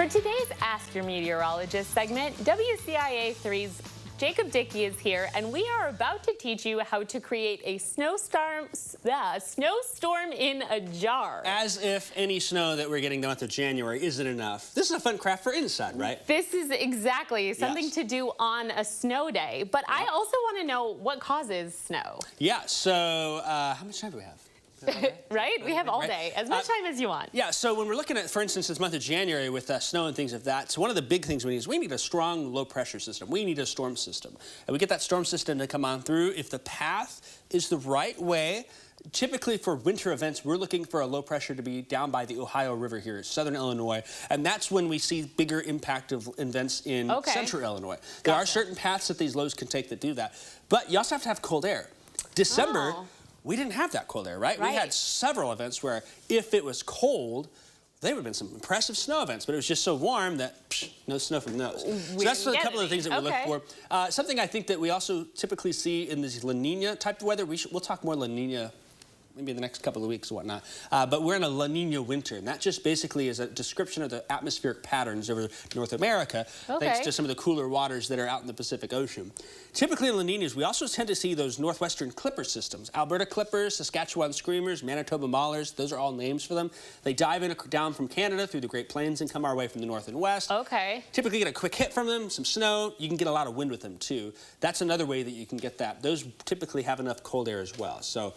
For today's Ask Your Meteorologist segment, WCIA 3's Jacob Dickey is here, and we are about to teach you how to create a snowstorm in a jar. As if any snow that we're getting the month of January isn't enough. This is a fun craft for inside, right? This is exactly something to do on a snow day, but I also want to know what causes snow. Yeah, so how much time do we have? Right? We have all day, as much time as you want. Yeah, so when we're looking at, for instance, this month of January with snow and things of that, so one of the big things we need is we need a strong low pressure system. We need a storm system. And we get that storm system to come on through. If the path is the right way, typically for winter events, we're looking for a low pressure to be down by the Ohio River here in southern Illinois. And that's when we see bigger impact of events in central Illinois. There are certain paths that these lows can take that do that. But you also have to have cold air. December, we didn't have that cold air, right? We had several events where if it was cold, there would have been some impressive snow events, but it was just so warm that no snow from those. So that's a couple of the things that we look for. Something I think that we also typically see in this La Nina type of weather, we'll talk more La Nina maybe in the next couple of weeks or whatnot. But we're in a La Nina winter, and that just basically is a description of the atmospheric patterns over North America, thanks to some of the cooler waters that are out in the Pacific Ocean. Typically in La Ninas, we also tend to see those northwestern clipper systems. Alberta clippers, Saskatchewan screamers, Manitoba maulers, those are all names for them. They dive in down from Canada through the Great Plains and come our way from the north and west. Typically get a quick hit from them, some snow. You can get a lot of wind with them too. That's another way that you can get that. Those typically have enough cold air as well. So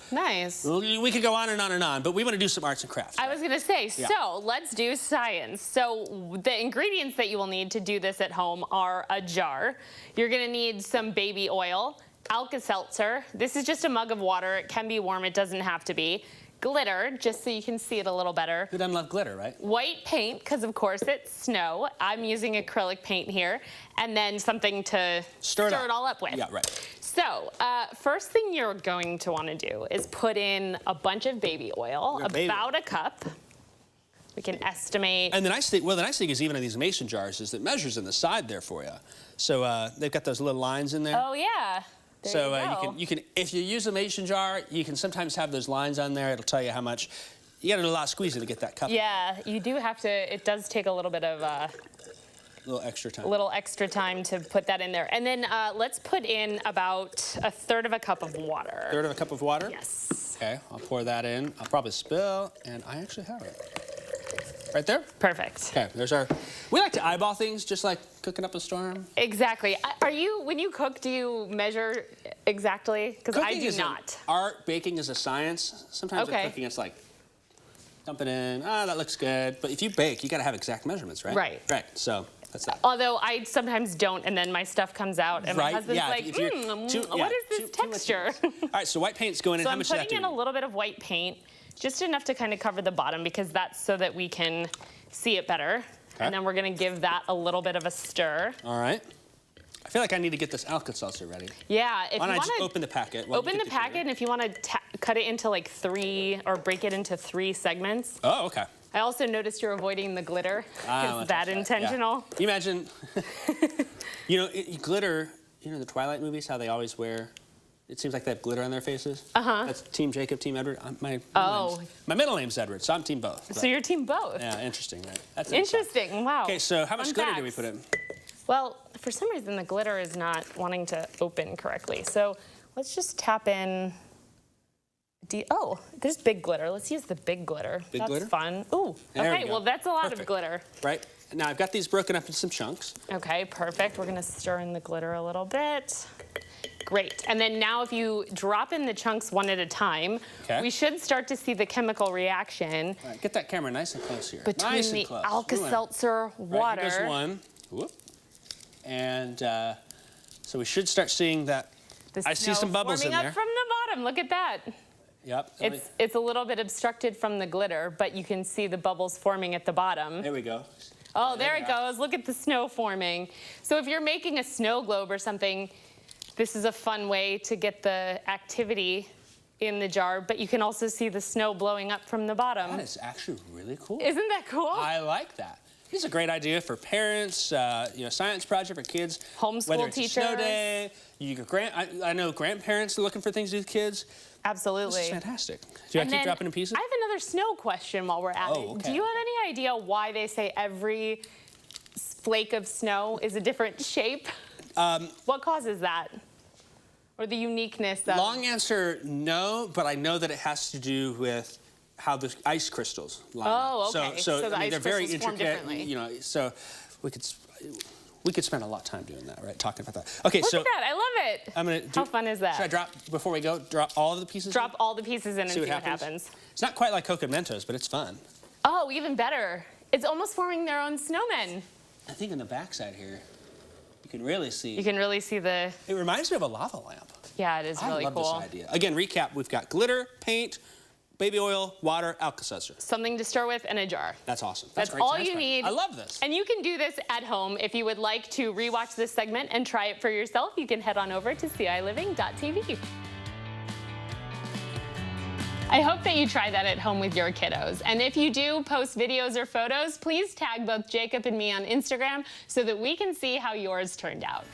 we could go on and on and on, but we want to do some arts and crafts. I was going to say, so let's do science. So the ingredients that you will need to do this at home are a jar. You're going to need some baby oil, Alka-Seltzer. This is just a mug of water. It can be warm. It doesn't have to be. Glitter, just so you can see it a little better. Who doesn't love glitter, right? White paint, because of course it's snow. I'm using acrylic paint here. And then something to stir it all up with. Yeah, right. So, first thing you're going to want to do is put in a bunch of baby oil, about a cup. We can estimate. And the nice thing is even in these mason jars is it measures in the side there for you. So they've got those little lines in there. Oh yeah. You can if you use a mason jar, you can sometimes have those lines on there. It'll tell you how much. You got to do a lot of squeezing to get that cup. Yeah, you do have to. It does take a little bit of a little extra time. A little extra time to put that in there. And then let's put in about 1/3 of a cup of water. 1/3 of a cup of water? Yes. Okay, I'll pour that in. I'll probably spill, and I actually have it. Right there? Perfect. Okay, there's our... We like to eyeball things, just like cooking up a storm. Exactly. When you cook, do you measure exactly? Because I do not. Art, baking is a science. Sometimes with cooking, it's like, dump it in, that looks good. But if you bake, you got to have exact measurements, right? Right. Right, so... Although I sometimes don't, and then my stuff comes out, and my husband's like, what is this texture? All right, so white paint's going in. So How much I'm putting in a little bit of white paint, just enough to kind of cover the bottom, because that's so that we can see it better. And then we're going to give that a little bit of a stir. All right. I feel like I need to get this Alka-Seltzer ready. Yeah. Why don't I just open the packet? Open the packet, and if you want to cut it into like 3, or break it into 3 segments. Oh, okay. I also noticed you're avoiding the glitter. Is that intentional? Yeah. You imagine, glitter, the Twilight movies, how they always wear, it seems like they have glitter on their faces. That's Team Jacob, Team Edward. My middle name's Edward, so I'm Team both. So you're Team both. Yeah, interesting, right? That's interesting, wow. Okay, so how much glitter do we put in? Well, for some reason, the glitter is not wanting to open correctly. So let's just tap in. Oh, there's big glitter. Let's use the big glitter. That's fun. Ooh, okay, well, that's a lot of glitter. Right. Now, I've got these broken up into some chunks. Okay, perfect. We're going to stir in the glitter a little bit. Great. And then now if you drop in the chunks one at a time, we should start to see the chemical reaction. All right, get that camera nice and close here. Between the Alka-Seltzer water. Right, here goes one. Whoop. And so we should start seeing that. I see some bubbles in there. Forming up from the bottom. Look at that. Yep. It's a little bit obstructed from the glitter, but you can see the bubbles forming at the bottom. There we go. Oh, there it goes. Look at the snow forming. So if you're making a snow globe or something, this is a fun way to get the activity in the jar, but you can also see the snow blowing up from the bottom. That is actually really cool. Isn't that cool? I like that. It's a great idea for parents, science project for kids. Homeschool whether it's teachers. A snow day. I know grandparents are looking for things to do with kids. Absolutely. This is fantastic. Do I keep dropping in pieces? I have another snow question while we're at it. Okay. Do you have any idea why they say every flake of snow is a different shape. What causes that? Or the uniqueness of... Long answer, no, but I know that it has to do with how the ice crystals line up. Oh, okay. So the ice they're very crystals form intricate, differently. you know, so we could spend a lot of time doing that, right? Talking about that. Okay, Look so at that, I love it. I'm gonna do, How fun is that? Should I drop, before we go, drop all of the pieces? Drop all the pieces in and see what happens. It's not quite like Coke and Mentos, but it's fun. Oh, even better. It's almost forming their own snowmen. I think in the backside here, you can really see. You can really see the... It reminds me of a lava lamp. Yeah, it is really cool. I love this idea. Again, recap, we've got glitter, paint, baby oil, water, Alka-Seltzer. Something to stir with and a jar. That's awesome. That's great. all you need. I love this. And you can do this at home. If you would like to rewatch this segment and try it for yourself, you can head on over to ciLiving.tv. I hope that you try that at home with your kiddos. And if you do post videos or photos, please tag both Jacob and me on Instagram so that we can see how yours turned out.